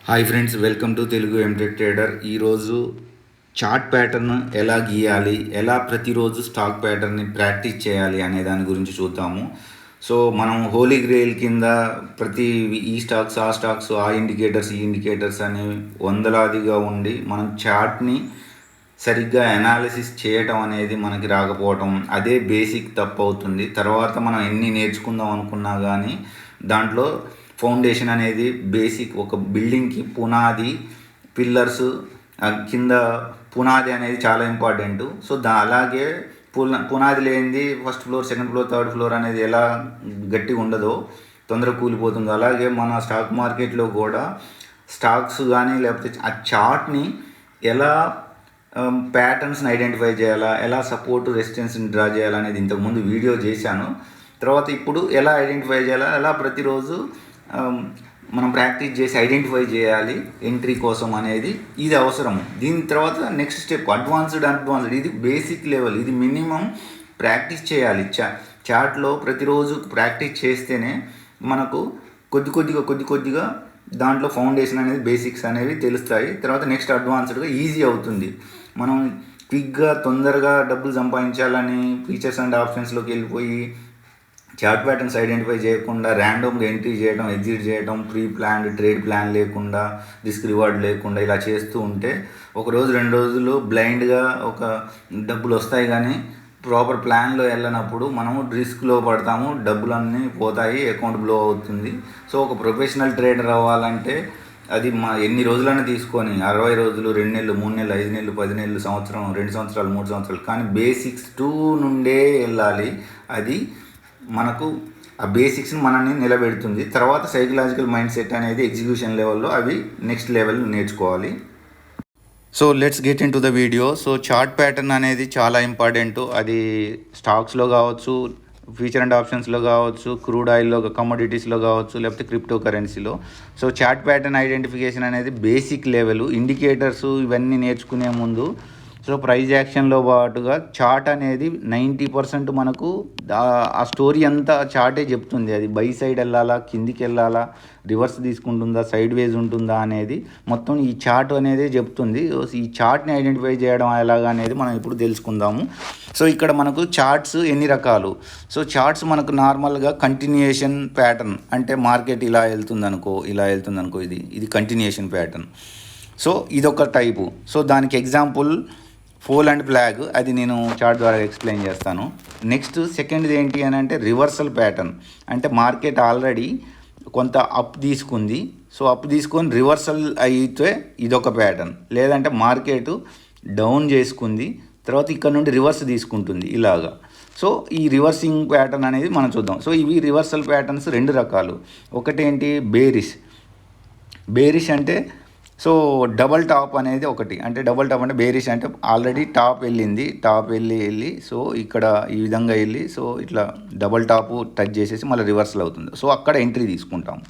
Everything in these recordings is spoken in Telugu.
Hi friends, welcome to Telugu MTech trader. ఈరోజు చార్ట్ ప్యాటర్న్ ఎలా గీయాలి, ఎలా ప్రతిరోజు స్టాక్ ప్యాటర్న్ని ప్రాక్టీస్ చేయాలి అనే దాని గురించి చూద్దాము. సో మనం హోలీ గ్రేల్ కింద ప్రతి ఈ స్టాక్స్ ఆ స్టాక్స్ ఆ ఇండికేటర్స్ ఈ ఇండికేటర్స్ అని వందలాదిగా ఉండి మనం చార్ట్ని సరిగ్గా అనాలిసిస్ చేయటం అనేది మనకి రాకపోవటం, అదే బేసిక్ తప్పు అవుతుంది. తర్వాత మనం ఎన్ని నేర్చుకుందాం అనుకున్నా కానీ దాంట్లో ఫౌండేషన్ అనేది బేసిక్, ఒక బిల్డింగ్కి పునాది, పిల్లర్స్ కింద పునాది అనేది చాలా ఇంపార్టెంట్. సో అలాగే పునాది లేనిది first floor, second floor, third floor అనేది ఎలా గట్టిగా ఉండదో, తొందరగా కూలిపోతుందో, అలాగే మన స్టాక్ మార్కెట్లో కూడా స్టాక్స్ కానీ లేకపోతే ఆ చార్ట్ని ఎలా ప్యాటర్న్స్ని ఐడెంటిఫై చేయాలా, ఎలా సపోర్ట్ రెసిస్టెన్స్ని డ్రా చేయాలనేది ఇంతకుముందు వీడియో చేశాను. తర్వాత ఇప్పుడు ఎలా ఐడెంటిఫై చేయాలా, ఎలా ప్రతిరోజు మనం ప్రాక్టీస్ చేసి ఐడెంటిఫై చేయాలి ఎంట్రీ కోసం అనేది ఇది అవసరం. దీని తర్వాత నెక్స్ట్ స్టెప్ అడ్వాన్స్డ్, ఇది బేసిక్ లెవెల్, ఇది మినిమం ప్రాక్టీస్ చేయాలి. చార్ట్లో ప్రతిరోజు ప్రాక్టీస్ చేస్తేనే మనకు కొద్ది కొద్దిగా దాంట్లో ఫౌండేషన్ అనేది, బేసిక్స్ అనేవి తెలుస్తాయి. తర్వాత నెక్స్ట్ అడ్వాన్స్డ్గా ఈజీ అవుతుంది. మనం క్విక్గా తొందరగా డబ్బులు సంపాదించాలని ఫీచర్స్ అండ్ ఆప్షన్స్లోకి వెళ్ళిపోయి చార్ట్ ప్యాటర్న్స్ ఐడెంటిఫై చేయకుండా ర్యాండమ్గా ఎంట్రీ చేయడం, ఎగ్జిట్ చేయడం, ప్రీ ప్లాన్డ్ ట్రేడ్ ప్లాన్ లేకుండా, రిస్క్ రివార్డ్ లేకుండా ఇలా చేస్తూ ఉంటే ఒక రోజు 2 రోజులు బ్లైండ్గా ఒక డబ్బులు వస్తాయి, కానీ ప్రాపర్ ప్లాన్లో వెళ్ళినప్పుడు మనము రిస్క్లో పడతాము, డబ్బులన్నీ పోతాయి, అకౌంట్ బ్లో అవుతుంది. సో ఒక ప్రొఫెషనల్ ట్రేడర్ అవ్వాలంటే అది ఎన్ని రోజులైనా తీసుకొని 60 రోజులు, 2 నెలలు, 3 నెలలు, 5 నెలలు, 10 నెలలు, సంవత్సరం, 2 సంవత్సరాలు, 3 సంవత్సరాలు, కానీ బేసిక్స్ 2 నుండే వెళ్ళాలి. అది మనకు ఆ బేసిక్స్ని మనల్ని నిలబెడుతుంది. తర్వాత సైకలాజికల్ మైండ్ సెట్ అనేది ఎగ్జిక్యూషన్ లెవెల్లో అవి నెక్స్ట్ లెవెల్ నేర్చుకోవాలి. So let's get in to the video. So chart pattern అనేది చాలా ఇంపార్టెంట్. అది స్టాక్స్లో కావచ్చు, ఫ్యూచర్ అండ్ ఆప్షన్స్లో కావచ్చు, క్రూడ్ ఆయిల్లో, కమోడిటీస్లో కావచ్చు, లేకపోతే క్రిప్టో కరెన్సీలో. సో చార్ట్ ప్యాటర్న్ ఐడెంటిఫికేషన్ అనేది బేసిక్ లెవెల్. ఇండికేటర్స్ ఇవన్నీ నేర్చుకునే ముందు సో ప్రైజ్ యాక్షన్లో పాటుగా చార్ట్ అనేది 90% మనకు ఆ స్టోరీ అంతా చార్టే చెప్తుంది. అది బై సైడ్ వెళ్ళాలా, కిందికి వెళ్ళాలా, రివర్స్ తీసుకుంటుందా, సైడ్ వేజ్ ఉంటుందా అనేది మొత్తం ఈ చార్ట్ అనేది చెప్తుంది. ఈ చార్ట్ని ఐడెంటిఫై చేయడం ఎలాగా అనేది మనం ఇప్పుడు తెలుసుకుందాము. సో ఇక్కడ మనకు చార్ట్స్ ఎన్ని రకాలు. సో చార్ట్స్ మనకు నార్మల్గా కంటిన్యూయేషన్ ప్యాటర్న్, అంటే మార్కెట్ ఇలా వెళ్తుందనుకో, ఇది కంటిన్యూయేషన్ ప్యాటర్న్. సో ఇదొక టైపు. సో దానికి ఎగ్జాంపుల్ ఫోల్ అండ్ ఫ్లాగ్, అది నేను చార్ట్ ద్వారా ఎక్స్ప్లెయిన్ చేస్తాను. నెక్స్ట్ సెకండ్ది ఏంటి అని అంటే రివర్సల్ ప్యాటర్న్, అంటే మార్కెట్ ఆల్రెడీ కొంత అప్ తీసుకుంది, సో అప్ తీసుకొని రివర్సల్ అయితే ఇదొక ప్యాటర్న్. లేదంటే మార్కెట్ డౌన్ చేసుకుంది, తర్వాత ఇక్కడ నుండి రివర్స్ తీసుకుంటుంది ఇలాగా. సో ఈ రివర్సింగ్ ప్యాటర్న్ అనేది మనం చూద్దాం. సో ఇవి రివర్సల్ ప్యాటర్న్స్ 2 రకాలు. ఒకటేంటి బేరిష్ అంటే సో డబల్ టాప్ అనేది ఒకటి. అంటే డబల్ టాప్ అంటే బేరిష్ అంటే ఆల్రెడీ టాప్ వెళ్ళి సో ఇక్కడ ఈ విధంగా వెళ్ళి సో ఇట్లా డబల్ టాప్ టచ్ చేసేసి మళ్ళీ రివర్సల్ అవుతుంది. సో అక్కడ ఎంట్రీ తీసుకుంటాం,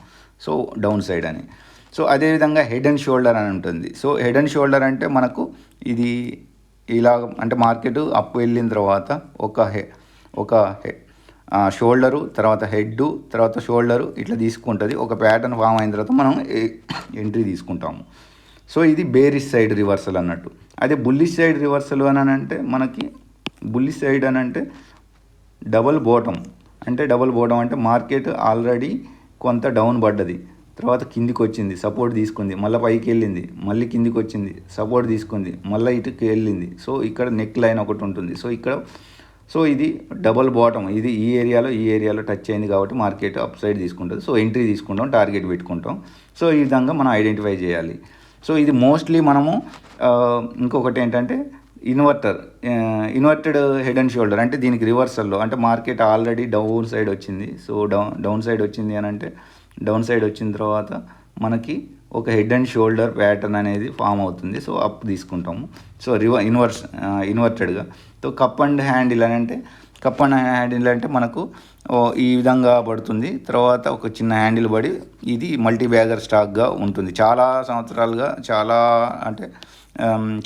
సో డౌన్ సైడ్ అని. సో అదేవిధంగా హెడ్ అండ్ షోల్డర్ అని ఉంటుంది. సో హెడ్ అండ్ షోల్డర్ అంటే మనకు ఇది ఇలా, అంటే మార్కెట్ అప్ వెళ్ళిన తర్వాత ఒక షోల్డరు, తర్వాత హెడ్, తర్వాత షోల్డరు ఇట్లా తీసుకుంటుంది. ఒక ప్యాటర్న్ ఫామ్ అయిన తర్వాత మనం ఎంట్రీ తీసుకుంటాము. సో ఇది బేరిష్ సైడ్ రివర్సల్ అన్నట్టు. అదే బుల్లిష్ సైడ్ రివర్సల్ అని అంటే మనకి బుల్లిష్ సైడ్ అని అంటే డబల్ బాటమ్ అంటే మార్కెట్ ఆల్రెడీ కొంత డౌన్ పడ్డది, తర్వాత కిందికి వచ్చింది, సపోర్ట్ తీసుకుంది, మళ్ళీ పైకి వెళ్ళింది, మళ్ళీ కిందికి వచ్చింది, సపోర్ట్ తీసుకుంది, మళ్ళీ ఇటుకి వెళ్ళింది. సో ఇక్కడ నెక్ లైన్ ఒకటి ఉంటుంది. సో ఇది డబల్ బాటమ్, ఇది ఈ ఏరియాలో టచ్ అయింది కాబట్టి మార్కెట్ అప్ సైడ్ తీసుకుంటుంది. సో ఎంట్రీ తీసుకుంటాం, టార్గెట్ పెట్టుకుంటాం. సో ఈ విధంగా మనం ఐడెంటిఫై చేయాలి. సో ఇది మోస్ట్లీ మనము ఇంకొకటి ఏంటంటే ఇన్వర్టెడ్ హెడ్ అండ్ షోల్డర్, అంటే దీనికి రివర్సల్లో, అంటే మార్కెట్ ఆల్రెడీ డౌన్ సైడ్ వచ్చింది. సో డౌన్ సైడ్ వచ్చింది అని అంటే డౌన్ సైడ్ వచ్చిన తర్వాత మనకి ఒక హెడ్ అండ్ షోల్డర్ ప్యాటర్న్ అనేది ఫామ్ అవుతుంది. సో అప్ తీసుకుంటాము. సో ఇన్వర్టెడ్గా. సో కప్ అండ్ హ్యాండిల్ అని అంటే కప్ అండ్ హ్యాండిల్ అంటే మనకు ఈ విధంగా పడుతుంది. తర్వాత ఒక చిన్న హ్యాండిల్ పడి ఇది మల్టీ బ్యాగర్ స్టాక్గా ఉంటుంది. చాలా సంవత్సరాలుగా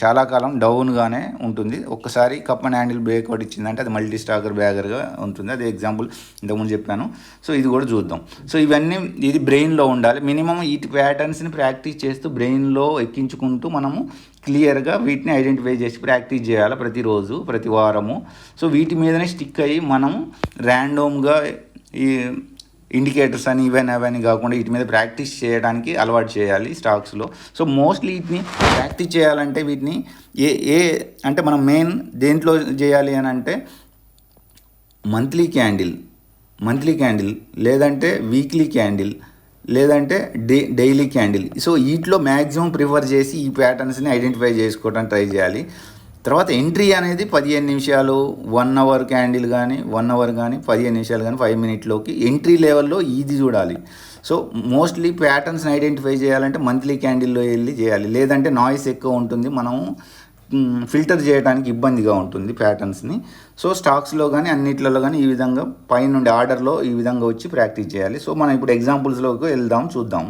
చాలా కాలం డౌన్గానే ఉంటుంది. ఒక్కసారి కప్ అండ్ హ్యాండిల్ బ్రేక్అవుట్ ఇచ్చిందంటే అది మల్టీ స్టాకర్ బ్యాగర్గా ఉంటుంది. అది ఎగ్జాంపుల్ ఇంతకుముందు చెప్పాను. సో ఇది కూడా చూద్దాం. సో ఇవన్నీ ఇది బ్రెయిన్లో ఉండాలి. మినిమం ఈ ప్యాటర్న్స్ని ప్రాక్టీస్ చేస్తూ బ్రెయిన్లో ఎక్కించుకుంటూ మనము క్లియర్గా వీటిని ఐడెంటిఫై చేసి ప్రాక్టీస్ చేయాలి ప్రతిరోజు, ప్రతి వారము. సో వీటి మీదనే స్టిక్ అయ్యి మనం ర్యాండమ్గా ఈ ఇండికేటర్స్ అని అవన్నీ కాకుండా వీటి మీద ప్రాక్టీస్ చేయడానికి అలవాటు చేయాలి స్టాక్స్లో. సో మోస్ట్లీ వీటిని ప్రాక్టీస్ చేయాలంటే వీటిని అంటే మనం మెయిన్ దేంట్లో చేయాలి అని అంటే మంత్లీ క్యాండిల్ లేదంటే వీక్లీ క్యాండిల్ లేదంటే డైలీ క్యాండిల్. సో వీటిలో మ్యాక్సిమం ప్రిఫర్ చేసి ఈ ప్యాటర్న్స్ని ఐడెంటిఫై చేసుకోవడానికి ట్రై చేయాలి. తర్వాత ఎంట్రీ అనేది 15 నిమిషాలు, 1 అవర్ క్యాండిల్ కానీ 1 అవర్ కానీ 15 నిమిషాలు కానీ 5 మినిట్లోకి ఎంట్రీ లెవెల్లో ఇది చూడాలి. సో మోస్ట్లీ ప్యాటర్న్స్ని ఐడెంటిఫై చేయాలంటే మంత్లీ క్యాండిల్లో వెళ్ళి చేయాలి. లేదంటే నాయిస్ ఎక్కువ ఉంటుంది, మనము ఫిల్టర్ చేయడానికి ఇబ్బందిగా ఉంటుంది ప్యాటర్న్స్ని. సో స్టాక్స్లో కానీ అన్నిట్లలో కానీ ఈ విధంగా పైనుండి ఆర్డర్లో ఈ విధంగా వచ్చి ప్రాక్టీస్ చేయాలి. సో మనం ఇప్పుడు ఎగ్జాంపుల్స్లోకి చూద్దాం.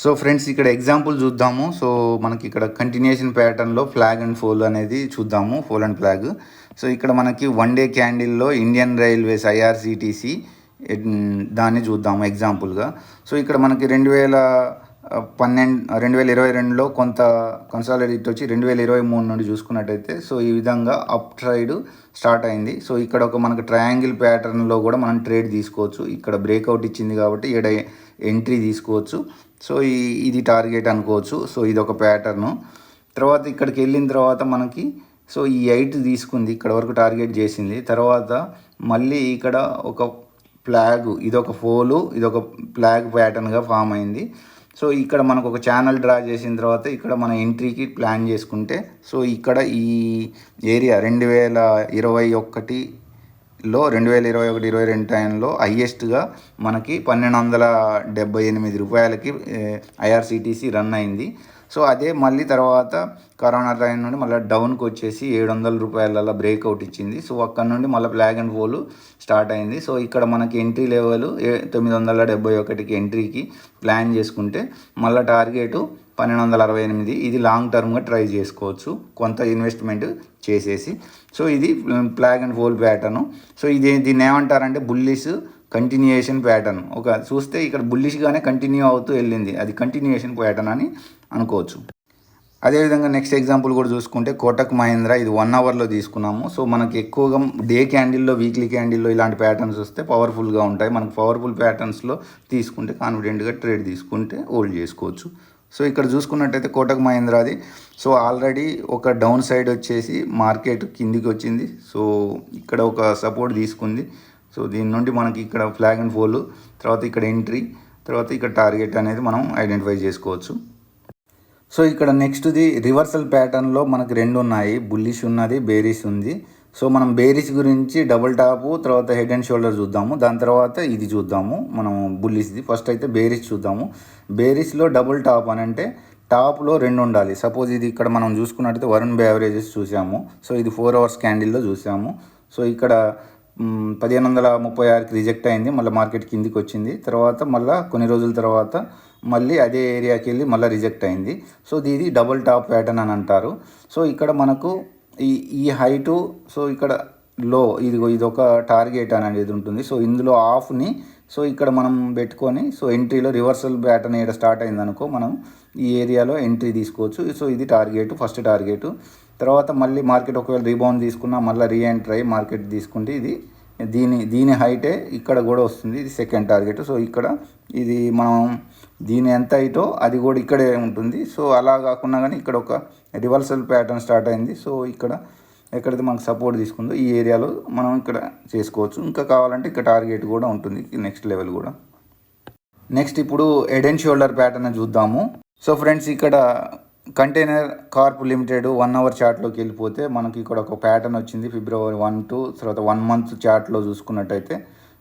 సో ఫ్రెండ్స్ ఇక్కడ ఎగ్జాంపుల్ చూద్దాము. సో మనకి ఇక్కడ కంటిన్యూషన్ ప్యాటర్న్లో ఫ్లాగ్ అండ్ ఫోల్ అనేది చూద్దాము, ఫోల్ అండ్ ఫ్లాగ్. సో ఇక్కడ మనకి 1 డే క్యాండిల్లో ఇండియన్ రైల్వేస్ IRCTC దాన్ని చూద్దాము ఎగ్జాంపుల్గా. సో ఇక్కడ మనకి 2022లో కొంత కన్సాలిడేట్ వచ్చి 2023 నుండి చూసుకున్నట్టయితే సో ఈ విధంగా అప్ ట్రైడ్ స్టార్ట్ అయింది. సో ఇక్కడ ఒక మనకు ట్రయాంగిల్ ప్యాటర్న్లో కూడా మనం ట్రేడ్ తీసుకోవచ్చు. ఇక్కడ బ్రేక్అవుట్ ఇచ్చింది కాబట్టి ఇక్కడ ఎంట్రీ తీసుకోవచ్చు. సో ఇది టార్గెట్ అనుకోవచ్చు. సో ఇది ఒక ప్యాటర్ను. తర్వాత ఇక్కడికి వెళ్ళిన తర్వాత మనకి సో ఈ 8 తీసుకుంది, ఇక్కడ వరకు టార్గెట్ చేసింది. తర్వాత మళ్ళీ ఇక్కడ ఒక ఫ్లాగ్, ఇదొక ఫోలు, ఇదొక ఫ్లాగ్ ప్యాటర్న్గా ఫామ్ అయింది. సో ఇక్కడ మనకు ఒక ఛానల్ డ్రా చేసిన తర్వాత ఇక్కడ మన ఎంట్రీకి ప్లాన్ చేసుకుంటే సో ఇక్కడ ఈ ఏరియా 2021లో 2021-22 టైంలో హయ్యెస్ట్గా మనకి 1278 రూపాయలకి IRCTC రన్ అయింది. సో అదే మళ్ళీ తర్వాత కరోనా టైం నుండి మళ్ళీ డౌన్కి వచ్చేసి 700 రూపాయల బ్రేక్అవుట్ ఇచ్చింది. సో అక్కడ నుండి మళ్ళీ ఫ్లాగ్ అండ్ ఫోల్ స్టార్ట్ అయింది. సో ఇక్కడ మనకి ఎంట్రీ లెవెల్ 971కి ఎంట్రీకి ప్లాన్ చేసుకుంటే మళ్ళీ టార్గెట్ 1268. ఇది లాంగ్ టర్మ్గా ట్రై చేసుకోవచ్చు కొంత ఇన్వెస్ట్మెంట్ చేసేసి. సో ఇది flag and pole pattern. So దీన్ని ఏమంటారంటే బుల్లిష్ కంటిన్యూయేషన్ ప్యాటర్న్. చూస్తే ఇక్కడ బుల్లిష్గానే కంటిన్యూ అవుతూ వెళ్ళింది, అది కంటిన్యూయేషన్ ప్యాటర్న్ అని అనుకోవచ్చు. అదేవిధంగా నెక్స్ట్ ఎగ్జాంపుల్ కూడా చూసుకుంటే కోటక్ మహీంద్రా, ఇది 1 అవర్లో తీసుకున్నాము. సో మనకి ఎక్కువగా డే క్యాండిల్లో, వీక్లీ క్యాండిల్లో ఇలాంటి ప్యాటర్న్స్ వస్తే పవర్ఫుల్గా ఉంటాయి. మనకు పవర్ఫుల్ ప్యాటర్న్స్లో తీసుకుంటే కాన్ఫిడెంట్గా ట్రేడ్ తీసుకుంటే హోల్డ్ చేసుకోవచ్చు. సో ఇక్కడ చూసుకున్నట్టయితే కోటక్ మహీంద్రాది సో ఆల్రెడీ ఒక డౌన్ సైడ్ వచ్చేసి మార్కెట్ కిందికి వచ్చింది. సో ఇక్కడ ఒక సపోర్ట్ తీసుకుంది. సో దీని నుండి మనకి ఇక్కడ ఫ్లాగ్ అండ్ ఫోల్, తర్వాత ఇక్కడ ఎంట్రీ, తర్వాత ఇక్కడ టార్గెట్ అనేది మనం ఐడెంటిఫై చేసుకోవచ్చు. సో ఇక్కడ నెక్స్ట్ది రివర్సల్ ప్యాటర్న్లో మనకు 2 ఉన్నాయి, బుల్లిష్ ఉన్నది, బేరిష్ ఉంది. సో మనం బేరిష్ గురించి డబుల్ టాపు, తర్వాత హెడ్ అండ్ షోల్డర్ చూద్దాము. దాని తర్వాత ఇది చూద్దాము మనం బుల్లిష్ది. ఫస్ట్ అయితే బేరిష్ చూద్దాము. బేరిష్లో డబుల్ టాప్ అని అంటే టాప్లో 2 ఉండాలి. సపోజ్ ఇది ఇక్కడ మనం చూసుకున్నట్టయితే వరుణ్ యావరేజెస్ చూసాము. సో ఇది 4 అవర్స్ క్యాండిల్లో చూసాము. సో ఇక్కడ 1536కి రిజెక్ట్ అయింది, మళ్ళీ మార్కెట్ కిందికి వచ్చింది. తర్వాత మళ్ళీ కొన్ని రోజుల తర్వాత మళ్ళీ అదే ఏరియాకి వెళ్ళి మళ్ళీ రిజెక్ట్ అయింది. సో ఇది డబుల్ టాప్ ప్యాటర్న్ అని అంటారు. సో ఇక్కడ మనకు ఈ హైటు, సో ఇక్కడ లో ఇదొక టార్గెట్ అనేది ఉంటుంది. సో ఇందులో ఆఫ్ని సో ఇక్కడ మనం పెట్టుకొని సో ఎంట్రీలో రివర్సల్ ప్యాటర్న్ ఇక్కడ స్టార్ట్ అయింది అనుకో, మనం ఈ ఏరియాలో ఎంట్రీ తీసుకోవచ్చు. సో ఇది టార్గెట్, ఫస్ట్ టార్గెట్. తర్వాత మళ్ళీ మార్కెట్ ఒకవేళ రీబౌండ్ తీసుకున్నా మళ్ళీ రీఎంటర్ అయ్యి మార్కెట్ తీసుకుంటే ఇది దీని హైటే ఇక్కడ కూడా వస్తుంది, ఇది సెకండ్ టార్గెట్. సో ఇక్కడ ఇది మనం దీని ఎంత హైటో అది కూడా ఇక్కడే ఉంటుంది. సో అలా కాకుండా కానీ ఇక్కడ ఒక రివర్సల్ ప్యాటర్న్ స్టార్ట్ అయింది. సో ఇక్కడ ఎక్కడైతే మనకు సపోర్ట్ తీసుకుందో ఈ ఏరియాలో మనం ఇక్కడ చేసుకోవచ్చు. ఇంకా కావాలంటే ఇక్కడ టార్గెట్ కూడా ఉంటుంది, నెక్స్ట్ లెవెల్ కూడా. నెక్స్ట్ ఇప్పుడు హెడ్ అండ్ షోల్డర్ ప్యాటర్న్ చూద్దాము. సో ఫ్రెండ్స్ ఇక్కడ కంటైనర్ కార్ప్ లిమిటెడ్ 1 అవర్ చార్ట్లోకి వెళ్ళిపోతే మనకి ఇక్కడ ఒక ప్యాటర్న్ వచ్చింది February 1 to తర్వాత 1 month చార్ట్లో చూసుకున్నట్టయితే.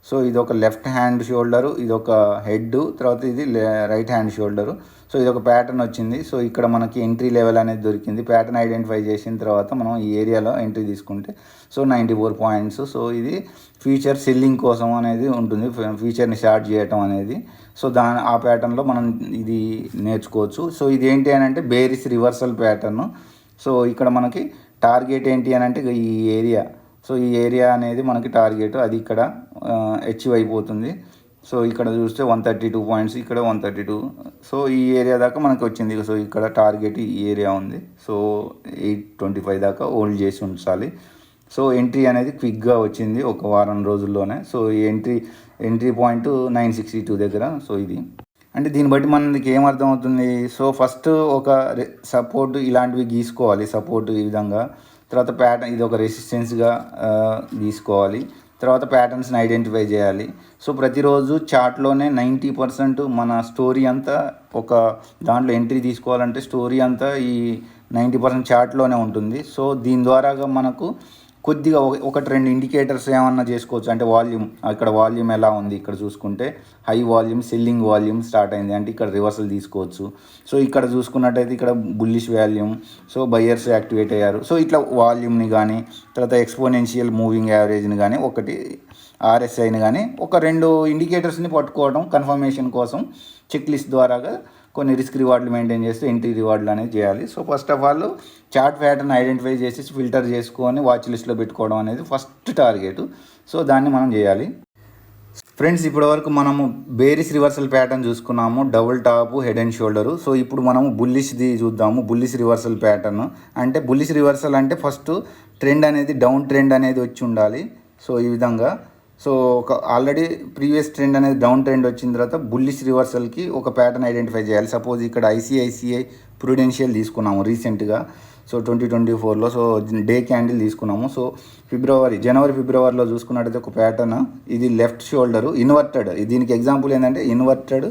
సో ఇది ఒక లెఫ్ట్ హ్యాండ్ షోల్డరు, ఇది ఒక హెడ్, తర్వాత ఇది రైట్ హ్యాండ్ షోల్డరు. సో ఇది ఒక ప్యాటర్న్ వచ్చింది. సో ఇక్కడ మనకి ఎంట్రీ లెవెల్ అనేది దొరికింది. ప్యాటర్న్ ఐడెంటిఫై చేసిన తర్వాత మనం ఈ ఏరియాలో ఎంట్రీ తీసుకుంటే సో 94 పాయింట్స్. సో ఇది ఫ్యూచర్ సెల్లింగ్ కోసం అనేది ఉంటుంది, ఫ్యూచర్ని షార్ట్ చేయటం అనేది. సో ఆ ప్యాటర్న్లో మనం ఇది నేర్చుకోవచ్చు. సో ఇది ఏంటి అని అంటే బేరిస్ రివర్సల్ ప్యాటర్న్. సో ఇక్కడ మనకి టార్గెట్ ఏంటి అని అంటే ఈ ఏరియా. సో ఈ ఏరియా అనేది మనకి టార్గెట్, అది ఇక్కడ అచీవ్ అయిపోతుంది. సో ఇక్కడ చూస్తే 132 పాయింట్స్, ఇక్కడ 132. సో ఈ ఏరియా దాకా మనకు వచ్చింది. సో ఇక్కడ టార్గెట్ ఈ ఏరియా ఉంది. సో 825 దాకా హోల్డ్ చేసి ఉంచాలి. సో ఎంట్రీ అనేది క్విక్గా వచ్చింది ఒక వారం రోజుల్లోనే. సో ఈ ఎంట్రీ పాయింట్ 962 దగ్గర. సో ఇది అంటే దీన్ని బట్టి మనకి ఏమర్థం అవుతుంది. సో ఫస్ట్ ఒక సపోర్ట్ ఇలాంటివి గీసుకోవాలి, సపోర్ట్ ఈ విధంగా. తర్వాత ప్యాటర్న్ ఇది ఒక రెసిస్టెన్స్గా గీసుకోవాలి. తర్వాత ప్యాటర్న్స్ని ఐడెంటిఫై చేయాలి. సో ప్రతిరోజు చార్ట్లోనే 90% మన స్టోరీ అంతా ఒక దాంట్లో ఎంట్రీ తీసుకోవాలంటే స్టోరీ అంతా ఈ 90% చార్ట్లోనే ఉంటుంది. సో దీని ద్వారాగా మనకు కొద్దిగా ఒకటి రెండు ఇండికేటర్స్ ఏమన్నా చేసుకోవచ్చు. అంటే వాల్యూమ్, ఇక్కడ వాల్యూమ్ ఎలా ఉంది ఇక్కడ చూసుకుంటే high volume, selling volume start అయింది అంటే ఇక్కడ రివర్సల్ తీసుకోవచ్చు. సో ఇక్కడ చూసుకున్నట్టయితే ఇక్కడ bullish volume, so buyers activate అయ్యారు. సో ఇట్లా వాల్యూమ్ని కానీ తర్వాత ఎక్స్పోనెన్షియల్ మూవింగ్ యావరేజ్ని కానీ ఒకటి ఆర్ఎస్ఐని కానీ ఒక రెండు ఇండికేటర్స్ని పట్టుకోవడం కన్ఫర్మేషన్ కోసం చెక్ లిస్ట్ ద్వారాగా కొన్ని రిస్క్ రివార్డులు మెయింటైన్ చేస్తూ ఎంట్రీ రివార్డులు అనేది చేయాలి. So first of all chart pattern identify చేసి ఫిల్టర్ చేసుకొని వాచ్ లిస్ట్లో పెట్టుకోవడం అనేది ఫస్ట్ టార్గెట్. సో దాన్ని మనం చేయాలి. ఫ్రెండ్స్ ఇప్పటివరకు మనము బేరిస్ రివర్సల్ ప్యాటర్న్ చూసుకున్నాము, double tap, head and shoulder. So ఇప్పుడు మనము బుల్లిష్ది చూద్దాము. బుల్లిష్ రివర్సల్ ప్యాటర్న్ అంటే బుల్లిష్ రివర్సల్ అంటే ఫస్ట్ ట్రెండ్ అనేది డౌన్ ట్రెండ్ అనేది వచ్చి ఉండాలి. సో ఈ విధంగా సో ఒక ఆల్రెడీ ప్రీవియస్ ట్రెండ్ అనేది డౌన్ ట్రెండ్ వచ్చిన తర్వాత బుల్లిష్ రివర్సల్కి ఒక ప్యాటర్న్ ఐడెంటిఫై చేయాలి. సపోజ్ ఇక్కడ ఐసిఐసిఐ ప్రుడెన్షియల్ తీసుకున్నాము రీసెంట్గా, సో 2024లో. సో డే క్యాండిల్ తీసుకున్నాము. సో జనవరి ఫిబ్రవరిలో చూసుకున్నట్టయితే ఒక ప్యాటర్న్, ఇది లెఫ్ట్ షోల్డరు ఇన్వర్టెడ్. దీనికి ఎగ్జాంపుల్ ఏంటంటే inverted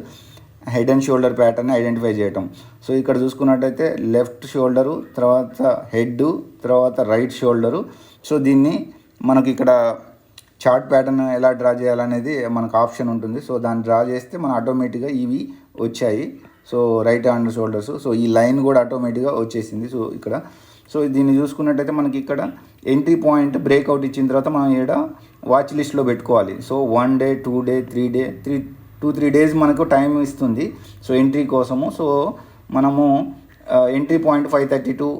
head and shoulder pattern identify చేయటం. సో ఇక్కడ చూసుకున్నట్టయితే లెఫ్ట్ షోల్డరు, తర్వాత హెడ్, తర్వాత రైట్ షోల్డరు. సో దీన్ని మనకి ఇక్కడ చార్ట్ ప్యాటర్న్ ఎలా డ్రా చేయాలనేది మనకు ఆప్షన్ ఉంటుంది. సో దాన్ని డ్రా చేస్తే మన ఆటోమేటిక్గా ఇవి వచ్చాయి. So right hand shoulders. So ఈ లైన్ కూడా ఆటోమేటిక్గా వచ్చేసింది. సో ఇక్కడ సో దీన్ని చూసుకున్నట్టయితే మనకి ఇక్కడ ఎంట్రీ పాయింట్ బ్రేక్అవుట్ ఇచ్చిన తర్వాత మనం ఇక్కడ వాచ్ లిస్ట్లో పెట్టుకోవాలి. So 1 day 2 day 3 day 2-3 days మనకు టైం ఇస్తుంది సో ఎంట్రీ కోసము. సో మనము ఎంట్రీ పాయింట్ 532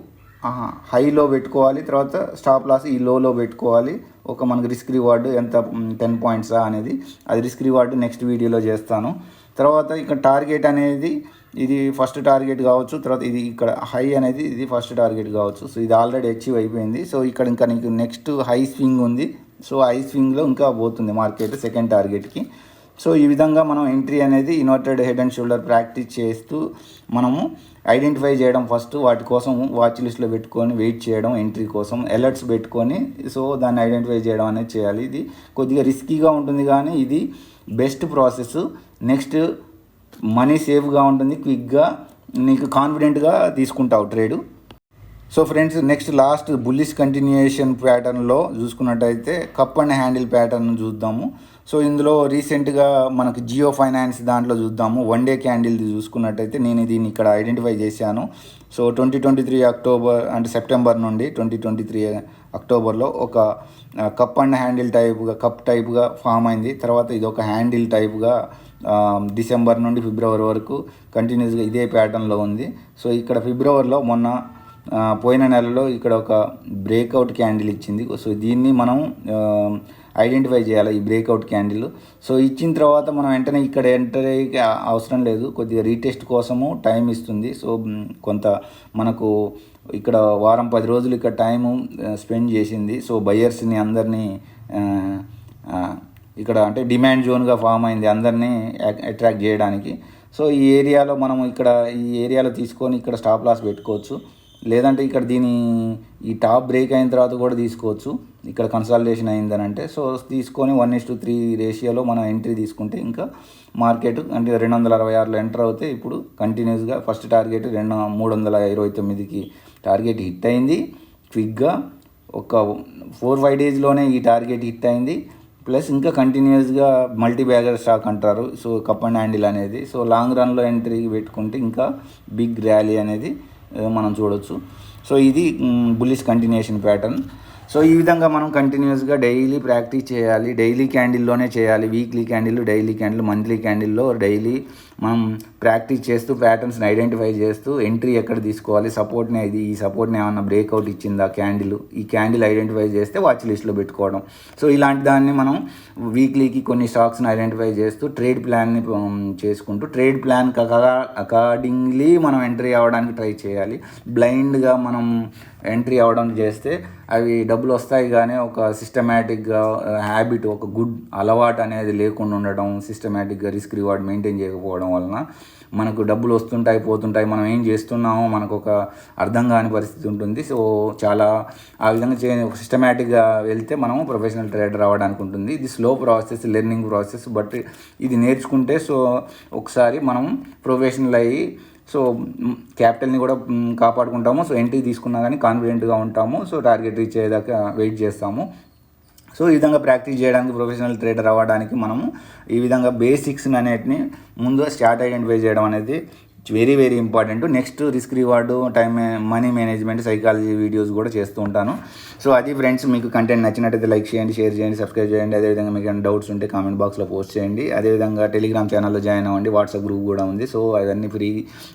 హైలో పెట్టుకోవాలి. తర్వాత స్టాప్ లాస్ ఈ లోలో పెట్టుకోవాలి. ఒక మనకు రిస్క్ రివార్డు ఎంత 10 పాయింట్సా అనేది, అది రిస్క్ రివార్డు నెక్స్ట్ వీడియోలో చేస్తాను. తర్వాత ఇక్కడ టార్గెట్ అనేది ఇది ఫస్ట్ టార్గెట్ కావచ్చు. తర్వాత ఇది ఇక్కడ హై అనేది ఇది ఫస్ట్ టార్గెట్ కావచ్చు. సో ఇది ఆల్రెడీ అచీవ్ అయిపోయింది. సో ఇక్కడ ఇంకా నీకు నెక్స్ట్ హై స్వింగ్ ఉంది. సో హై స్వింగ్లో ఇంకా పోతుంది మార్కెట్ సెకండ్ టార్గెట్కి. సో ఈ విధంగా మనం ఎంట్రీ అనేది inverted head and shoulder practice చేస్తూ మనము ఐడెంటిఫై చేయడం ఫస్ట్, వాటి కోసం వాచ్ లిస్ట్లో పెట్టుకొని వెయిట్ చేయడం ఎంట్రీ కోసం, అలర్ట్స్ పెట్టుకొని సో దాన్ని ఐడెంటిఫై చేయడం అనేది చేయాలి. ఇది కొద్దిగా రిస్కీగా ఉంటుంది కానీ ఇది బెస్ట్ ప్రాసెస్. నెక్స్ట్ మనీ సేఫ్గా ఉంటుంది, క్విక్గా నీకు కాన్ఫిడెంట్గా తీసుకుంటావు trade. So friends next last bullish continuation ప్యాటర్న్లో చూసుకున్నట్టయితే కప్ అండ్ హ్యాండిల్ ప్యాటర్న్ చూద్దాము. సో ఇందులో రీసెంట్గా మనకు జియో ఫైనాన్స్ దాంట్లో చూద్దాము. 1 డే క్యాండిల్ది చూసుకున్నట్టయితే నేను దీన్ని ఇక్కడ ఐడెంటిఫై చేశాను. సో 2023 అక్టోబర్ అంటే సెప్టెంబర్ నుండి 2023 అక్టోబర్లో ఒక కప్ అండ్ హ్యాండిల్ కప్ టైప్గా ఫామ్ అయింది. తర్వాత ఇది ఒక హ్యాండిల్ టైప్గా డిసెంబర్ నుండి ఫిబ్రవరి వరకు కంటిన్యూస్గా ఇదే ప్యాటర్న్లో ఉంది. సో ఇక్కడ ఫిబ్రవరిలో పోయిన నెలలో ఇక్కడ ఒక బ్రేక్అవుట్ క్యాండిల్ ఇచ్చింది. సో దీన్ని మనం ఐడెంటిఫై చేయాలి, ఈ బ్రేక్అవుట్ క్యాండిల్. సో ఇచ్చిన తర్వాత మనం వెంటనే ఇక్కడ ఎంటర్ అయ్యే అవసరం లేదు, కొద్దిగా రీటెస్ట్ కోసము టైం ఇస్తుంది. సో కొంత మనకు ఇక్కడ వారం 10 రోజులు ఇక్కడ టైము స్పెండ్ చేసింది. సో బయ్యర్స్ని అందరినీ ఇక్కడ అంటే డిమాండ్ జోన్గా ఫామ్ అయింది అందరినీ అట్రాక్ట్ చేయడానికి. సో ఈ ఏరియాలో మనం ఈ ఏరియాలో తీసుకొని ఇక్కడ స్టాప్ లాస్ పెట్టుకోవచ్చు. లేదంటే ఇక్కడ ఈ టాప్ బ్రేక్ అయిన తర్వాత కూడా తీసుకోవచ్చు. ఇక్కడ కన్సాలిడేషన్ అయిందని అంటే సో తీసుకొని 1:3 రేషియోలో మనం ఎంట్రీ తీసుకుంటే ఇంకా మార్కెట్ అంటే 266లో ఎంటర్ అవుతే ఇప్పుడు కంటిన్యూస్గా ఫస్ట్ టార్గెట్ 329కి టార్గెట్ హిట్ అయింది. క్విక్గా ఒక 4-5 డేస్లోనే ఈ టార్గెట్ హిట్ అయింది. ప్లస్ ఇంకా కంటిన్యూస్గా మల్టీ బ్యాగర్ స్టాక్ అంటారు. సో కప్ అండ్ హ్యాండిల్ అనేది సో లాంగ్ రన్లో ఎంట్రీ పెట్టుకుంటే ఇంకా బిగ్ ర్యాలీ అనేది మనం చూడొచ్చు. సో ఇది బుల్లిష్ కంటిన్యూషన్ ప్యాటర్న్. సో ఈ విధంగా మనం కంటిన్యూస్గా డైలీ ప్రాక్టీస్ చేయాలి. డైలీ క్యాండిల్లోనే చేయాలి. Weekly candle, daily candle, monthly క్యాండిల్లో డైలీ మనం ప్రాక్టీస్ చేస్తూ ప్యాటర్న్స్ని ఐడెంటిఫై చేస్తూ ఎంట్రీ ఎక్కడ తీసుకోవాలి, సపోర్ట్ని ఈ సపోర్ట్ని ఏమన్నా బ్రేక్అవుట్ ఇచ్చిందా క్యాండిల్, ఈ క్యాండిల్ ఐడెంటిఫై చేస్తే వాచ్ లిస్ట్లో పెట్టుకోవడం. సో ఇలాంటి దాన్ని మనం వీక్లీకి కొన్ని స్టాక్స్ని ఐడెంటిఫై చేస్తూ ట్రేడ్ ప్లాన్ని చేసుకుంటూ ట్రేడ్ ప్లాన్ అకార్డింగ్లీ మనం ఎంట్రీ అవ్వడానికి ట్రై చేయాలి. బ్లైండ్గా మనం ఎంట్రీ అవ్వడం చేస్తే అవి డబ్బులు వస్తాయి కానీ ఒక సిస్టమేటిక్గా హ్యాబిట్, ఒక గుడ్ అలవాటు అనేది లేకుండా ఉండడం, సిస్టమేటిక్గా రిస్క్ రివార్డ్ మెయింటైన్ చేయకపోవడం వలన మనకు డబ్బులు వస్తుంటాయి పోతుంటాయి, మనం ఏం చేస్తున్నామో మనకు ఒక అర్థం కాని పరిస్థితి ఉంటుంది. సో చాలా ఆ విధంగా సిస్టమేటిక్గా వెళ్తే మనం ప్రొఫెషనల్ ట్రేడర్ అవ్వడానికి ఉంటుంది. ఇది slow process, learning process, but ఇది నేర్చుకుంటే సో ఒకసారి మనం ప్రొఫెషనల్ అయ్యి సో క్యాపిటల్ని కూడా కాపాడుకుంటాము. సో ఎంట్రీ తీసుకున్నా కానీ కాన్ఫిడెంట్గా ఉంటాము. సో టార్గెట్ రీచ్ అయ్యేదాకా వెయిట్ చేస్తాము. సో ఈ విధంగా ప్రాక్టీస్ చేయడానికి, ప్రొఫెషనల్ ట్రేడర్ అవ్వడానికి మనము ఈ విధంగా బేసిక్స్ అనేటిని ముందుగా స్టార్ట్ ఐడెంటిఫై చేయడం అనేది very very important. Next risk reward, money management, psychology videos కూడా చేస్తూ ఉంటాను. సో అది ఫ్రెండ్స్, మీకు కంటెంట్ నచ్చినట్టయితే లైక్ చేయండి, షేర్ చేయండి, సబ్స్క్రైబ్ చేయండి. అదేవిధంగా మీకు ఏమైనా డౌట్స్ ఉంటే కామెంట్ బాక్స్లో పోస్ట్ చేయండి. అదేవిధంగా టెలిగ్రామ్ ఛానల్లో జాయిన్ అవ్వండి. వాట్సాప్ గ్రూప్ కూడా ఉంది. సో అవన్నీ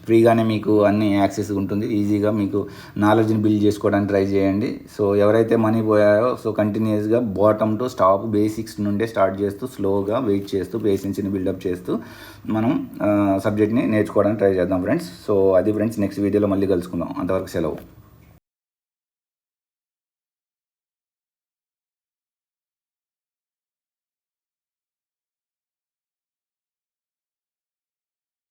ఫ్రీగానే మీకు అన్ని యాక్సెస్ ఉంటుంది. ఈజీగా మీకు నాలెడ్జ్ని బిల్డ్ చేసుకోవడానికి ట్రై చేయండి. సో ఎవరైతే మనీ పోయారో సో కంటిన్యూస్గా బాటమ్ టు స్టాప్ బేసిక్స్ నుండే స్టార్ట్ చేస్తూ స్లోగా వెయిట్ చేస్తూ పేషెన్స్ని బిల్డప్ చేస్తూ మనం సబ్జెక్ట్ని నేర్చుకోవడానికి ట్రై చేద్దాం ఫ్రెండ్స్. సో అది ఫ్రెండ్స్, నెక్స్ట్ వీడియోలో మళ్ళీ కలుసుకుందాం. అంతవరకు సెలవు.